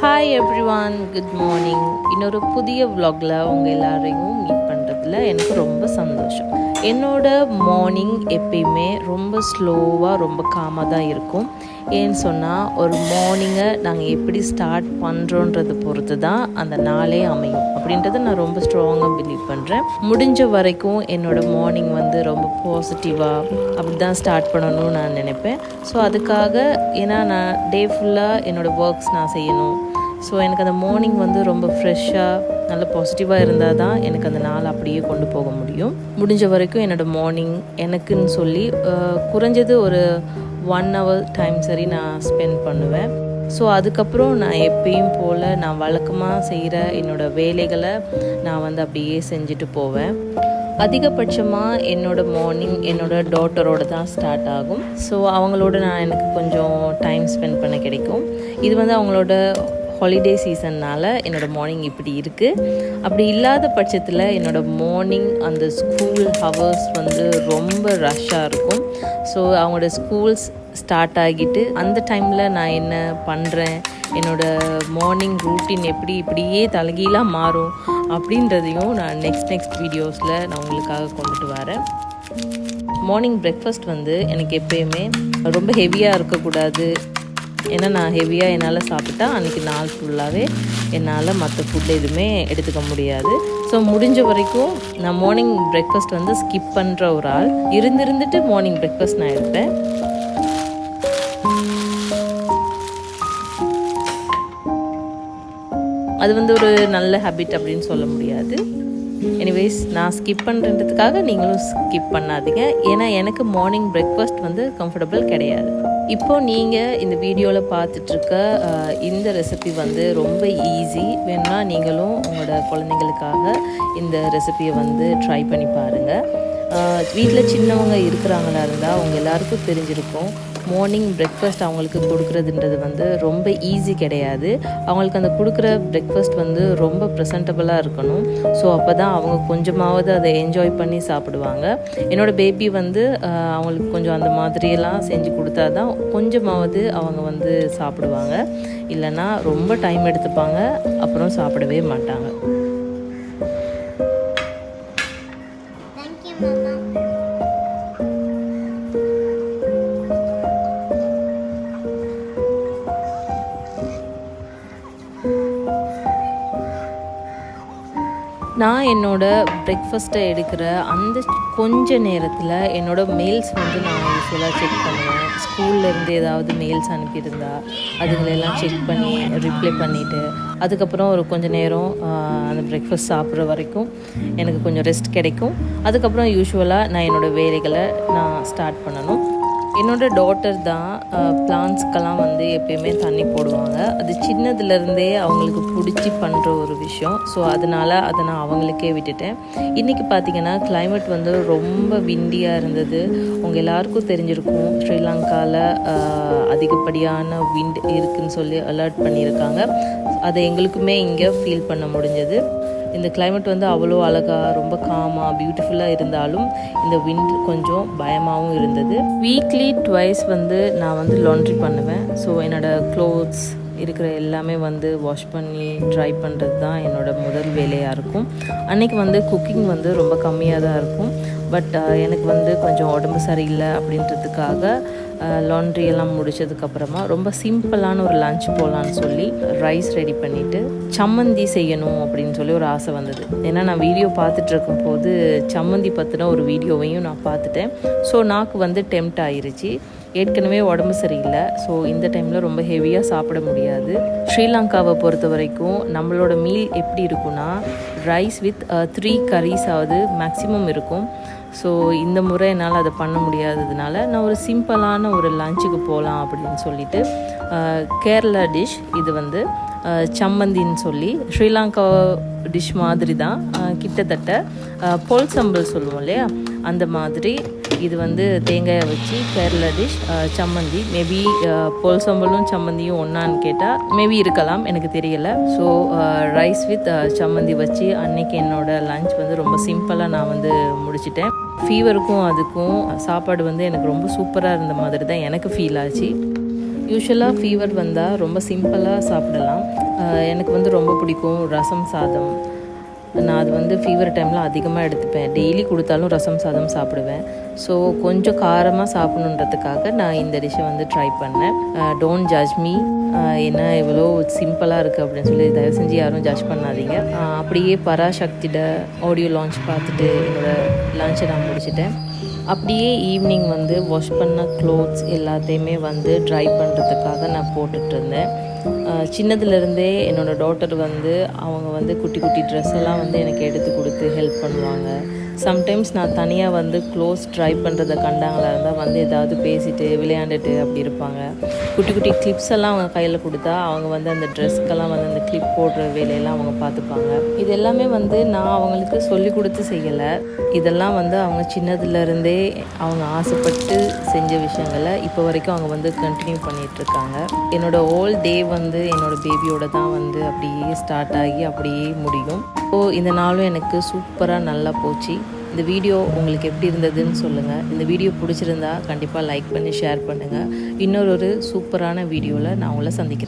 Hi everyone, good morning. இன்னொரு புதிய vlogல உங்கள் எல்லாரையும் மீட் பண்ணுறதுல எனக்கு ரொம்ப சந்தோஷம். என்னோட மார்னிங் எப்பயுமே ரொம்ப ஸ்லோவாக ரொம்ப காமாக தான் இருக்கும். ஏன்னு சொன்னால் ஒரு மார்னிங்கை நாங்கள் எப்படி ஸ்டார்ட் பண்ணுறோன்றதை பொறுத்து தான் அந்த நாளே அமையும் அப்படின்றத நான் ரொம்ப ஸ்ட்ராங்காக பிலீவ் பண்ணுறேன். முடிஞ்ச வரைக்கும் என்னோடய மார்னிங் வந்து ரொம்ப பாசிட்டிவாக அப்படி தான் ஸ்டார்ட் பண்ணணும்னு நான் நினைப்பேன். ஸோ அதுக்காக ஏன்னா நான் டே ஃபுல்லாக என்னோடய ஒர்க்ஸ் நான் செய்யணும். ஸோ எனக்கு அந்த மார்னிங் வந்து ரொம்ப ஃப்ரெஷ்ஷாக நல்ல பாசிட்டிவாக இருந்தால் தான் எனக்கு அந்த நாள் அப்படியே கொண்டு போக முடியும். முடிஞ்ச வரைக்கும் என்னோடய மார்னிங் எனக்குன்னு சொல்லி குறைஞ்சது ஒரு 1 hour டைம் சரி நான் ஸ்பெண்ட் பண்ணுவேன். ஸோ அதுக்கப்புறம் நான் எப்பயும் போல் நான் வழக்கமாக செய்கிற என்னோடய வேலைகளை நான் வந்து அப்படியே செஞ்சுட்டு போவேன். அதிகபட்சமாக என்னோடய மார்னிங் என்னோடய டாட்டரோடு தான் ஸ்டார்ட் ஆகும். ஸோ அவங்களோட எனக்கு கொஞ்சம் டைம் ஸ்பெண்ட் பண்ண கிடைக்கும். இது வந்து அவங்களோட ஹாலிடே சீசன்னால் என்னோடய மார்னிங் இப்படி இருக்குது. அப்படி இல்லாத பட்சத்தில் என்னோடய மார்னிங் அந்த ஸ்கூல் ஹவர்ஸ் வந்து ரொம்ப ரஷ்ஷாக இருக்கும். ஸோ அவங்களோட ஸ்கூல்ஸ் ஸ்டார்ட் ஆகிட்டு அந்த டைமில் நான் என்ன பண்ணுறேன், என்னோடய மார்னிங் ரூட்டீன் எப்படி இப்படியே தலைகீழாக மாறும் அப்படின்றதையும் நான் நெக்ஸ்ட் வீடியோஸில் நான் உங்களுக்காக கொண்டுட்டு வரேன். மார்னிங் பிரேக்ஃபாஸ்ட் வந்து எனக்கு எப்பயுமே ரொம்ப ஹெவியாக இருக்கக்கூடாது. ஏன்னா நான் ஹெவியாக என்னால் சாப்பிட்டா அன்றைக்கி நாள் ஃபுல்லாகவே என்னால் மற்ற ஃபுட் எதுவுமே எடுத்துக்க முடியாது. ஸோ முடிஞ்ச வரைக்கும் நான் மார்னிங் பிரேக்ஃபாஸ்ட் வந்து ஸ்கிப் பண்ணுற ஒரு ஆள் இருந்துட்டு மார்னிங் பிரேக்ஃபாஸ்ட் நான் எடுப்பேன். அது வந்து ஒரு நல்ல ஹேபிட் அப்படின்னு சொல்ல முடியாது. எனிவேஸ் நான் ஸ்கிப் பண்ணுறதுக்காக நீங்களும் ஸ்கிப் பண்ணாதீங்க. ஏன்னா எனக்கு மார்னிங் பிரேக்ஃபாஸ்ட் வந்து கம்ஃபர்டபுள் கிடையாது. இப்போது நீங்கள் இந்த வீடியோவில் பார்த்துட்ருக்க இந்த ரெசிபி வந்து ரொம்ப ஈஸி. வேணும்னா நீங்களும் உங்களோட குழந்தைங்களுக்காக இந்த ரெசிபியை வந்து ட்ரை பண்ணி பாருங்கள். வீட்டில் சின்னவங்க இருக்கிறாங்களா இருந்தால் அவங்க எல்லாருக்கும் தெரிஞ்சிருக்கும். மார்னிங் பிரேக்ஃபாஸ்ட் அவங்களுக்கு கொடுக்குறதுன்றது வந்து ரொம்ப ஈஸி கிடையாது. அவங்களுக்கு அந்த கொடுக்குற பிரேக்ஃபாஸ்ட் வந்து ரொம்ப ப்ரெசன்டபுளாக இருக்கணும். ஸோ அப்போ தான் அவங்க கொஞ்சமாவது அதை என்ஜாய் பண்ணி சாப்பிடுவாங்க. என்னோடய பேபி வந்து அவங்களுக்கு கொஞ்சம் அந்த மாதிரியெல்லாம் செஞ்சு கொடுத்தா தான் கொஞ்சமாவது அவங்க வந்து சாப்பிடுவாங்க. இல்லைன்னா ரொம்ப டைம் எடுத்துப்பாங்க, அப்புறம் சாப்பிடவே மாட்டாங்க. நான் என்னோடய பிரேக்ஃபாஸ்ட்டை எடுக்கிற அந்த கொஞ்ச நேரத்தில் என்னோடய மெயில்ஸ் வந்து நான் யூஸ்வலாக செக் பண்ணுவேன். ஸ்கூல்லேருந்து ஏதாவது மெயில்ஸ் அனுப்பியிருந்தா அதுங்களெல்லாம் செக் பண்ணி ரிப்ளை பண்ணிவிட்டு அதுக்கப்புறம் ஒரு கொஞ்சம் நேரம் அந்த பிரேக்ஃபாஸ்ட் சாப்பிட்ற வரைக்கும் எனக்கு கொஞ்சம் ரெஸ்ட் கிடைக்கும். அதுக்கப்புறம் யூஸ்வலாக நான் என்னோடய வேலைகளை நான் ஸ்டார்ட் பண்ணணும். என்னோடய டாட்டர் தான் பிளான்ட்ஸ்க்கெல்லாம் வந்து எப்பயுமே தண்ணி போடுவாங்க. அது சின்னதுலேருந்தே அவங்களுக்கு பிடிச்சி பண்ணுற ஒரு விஷயம். ஸோ அதனால் அதை நான் அவங்களுக்கே விட்டுட்டேன். இன்றைக்கி பார்த்திங்கன்னா கிளைமேட் வந்து ரொம்ப விண்டியாக இருந்தது. உங்கள் எல்லாருக்கும் தெரிஞ்சிருக்கும், ஸ்ரீலங்காவில் அதிகப்படியான விண்ட் இருக்குதுன்னு சொல்லி அலர்ட் பண்ணியிருக்காங்க. அதை எங்களுக்குமே இங்கே ஃபீல் பண்ண முடிஞ்சது. இந்த கிளைமேட் வந்து அவ்வளோ அழகாக ரொம்ப காமாக பியூட்டிஃபுல்லாக இருந்தாலும் இந்த விண்ட் கொஞ்சம் பயமாகவும் இருந்தது. வீக்லி ட்வைஸ் வந்து நான் வந்து லாண்ட்ரி பண்ணுவேன். ஸோ என்னோடய க்ளோத்ஸ் இருக்கிற எல்லாமே வந்து வாஷ் பண்ணி ட்ரை பண்ணுறது தான் என்னோடய முதல் வேலையாக இருக்கும். அன்றைக்கி வந்து குக்கிங் வந்து ரொம்ப கம்மியாக தான் இருக்கும். பட் எனக்கு வந்து கொஞ்சம் உடம்பு சரியில்லை அப்படின்றதுக்காக லாண்ட்ரியெல்லாம் முடித்ததுக்கப்புறமா ரொம்ப சிம்பிளான ஒரு லன்ச் போகலான்னு சொல்லி ரைஸ் ரெடி பண்ணிவிட்டு சம்மந்தி செய்யணும் அப்படின்னு சொல்லி ஒரு ஆசை வந்தது. ஏன்னா நான் வீடியோ பார்த்துட்டு இருக்கும்போது சம்மந்தி பற்றின ஒரு வீடியோவையும் நான் பார்த்துட்டேன். ஸோ நாக்கு வந்து டெம்ப்ட் ஆயிருச்சு. ஏற்கனவே உடம்பு சரியில்லை. ஸோ இந்த டைமில் ரொம்ப ஹெவியாக சாப்பிட முடியாது. ஸ்ரீலங்காவை பொறுத்த வரைக்கும் நம்மளோட மீல் எப்படி இருக்குன்னா ரைஸ் வித் 3 கரீஸாவது மேக்ஸிமம் இருக்கும். ஸோ இந்த முறை என்னால் அதை பண்ண முடியாததுனால நான் ஒரு சிம்பிளான ஒரு லஞ்சுக்கு போகலாம் அப்படின்னு சொல்லிட்டு கேரளா டிஷ் இது வந்து சம்மந்தின்னு சொல்லி ஸ்ரீலங்கா டிஷ் மாதிரி தான். கிட்டத்தட்ட பொல் சம்பல் சொல்லுவோம் இல்லையா, அந்த மாதிரி இது வந்து தேங்காயை வச்சு கேரளா டிஷ் சம்மந்தி. மேபி பொல் சம்பலும் சம்மந்தியும் ஒன்றான்னு கேட்டால் மேபி இருக்கலாம், எனக்கு தெரியலை. ஸோ ரைஸ் வித் சம்மந்தி வச்சு அன்னைக்கு என்னோடய லஞ்ச் வந்து ரொம்ப சிம்பிளாக நான் வந்து முடிச்சிட்டேன். ஃபீவருக்கும் அதுக்கும் சாப்பாடு வந்து எனக்கு ரொம்ப சூப்பராக இருந்த மாதிரி தான் எனக்கு ஃபீல் ஆச்சு. யூஷுவலாக ஃபீவர் வந்தால் ரொம்ப சிம்பிளாக சாப்பிடலாம். எனக்கு வந்து ரொம்ப பிடிக்கும் ரசம் சாதம். நான் அது வந்து ஃபீவர் டைமில் அதிகமாக எடுத்துப்பேன். டெய்லி கொடுத்தாலும் ரசம் சாதம் சாப்பிடுவேன். ஸோ கொஞ்சம் காரமாக சாப்பிடணுன்றதுக்காக நான் இந்த டிஷ்ஷை வந்து ட்ரை பண்ணேன். டோன்ட் ஜட்ஜ் மீ, என்ன இவ்வளோ சிம்பிளாக இருக்குது அப்படின்னு சொல்லி தயவு செஞ்சு யாரும் ஜட்ஜ் பண்ணாதீங்க. அப்படியே பராசக்தியோட ஆடியோ லான்ச் பார்த்துட்டு என்னோடய லஞ்சை நான் முடிச்சிட்டேன். அப்படியே ஈவினிங் வந்து வாஷ் பண்ண க்ளோத்ஸ் எல்லாத்தையுமே வந்து ட்ரை பண்ணுறதுக்காக நான் போட்டுட்டு இருந்தேன். சின்னதுலேருந்தே என்னோடய டாட்டர் வந்து அவங்க வந்து குட்டி குட்டி ட்ரெஸ் எல்லாம் வந்து எனக்கு எடுத்து கொடுத்து ஹெல்ப் பண்ணுவாங்க. சம்டைம்ஸ் நான் தனியாக வந்து க்ளோத்ஸ் ட்ரை பண்ணுறதை கண்டாங்களா இருந்தால் வந்து ஏதாவது பேசிட்டு விளையாண்டுட்டு அப்படி இருப்பாங்க. குட்டி குட்டி கிளிப்ஸ் எல்லாம் அவங்க கையில் கொடுத்தா அவங்க வந்து அந்த ட்ரெஸ்க்கெல்லாம் வந்து அந்த கிளிப் போடுற வேலையெல்லாம் அவங்க பார்த்துப்பாங்க. இது எல்லாமே வந்து நான் அவங்களுக்கு சொல்லி கொடுத்து செய்யலை. இதெல்லாம் வந்து அவங்க சின்னதுலேருந்தே அவங்க ஆசைப்பட்டு செஞ்ச விஷயங்களை இப்போ வரைக்கும் அவங்க வந்து கண்டினியூ பண்ணிகிட்ருக்காங்க. என்னோடய ஹோல் டே வந்து என்னோடய பேபியோட தான் வந்து அப்படியே ஸ்டார்ட் ஆகி அப்படியே முடியும். ஸோ இந்த நாளும் எனக்கு சூப்பராக நல்லா போச்சு. இந்த வீடியோ உங்களுக்கு எப்படி இருந்ததுன்னு சொல்லுங்கள். இந்த வீடியோ பிடிச்சிருந்தா கண்டிப்பாக லைக் பண்ணி ஷேர் பண்ணுங்கள். இன்னொரு சூப்பரான வீடியோவில் நான் உங்களை சந்திக்கிறேன்.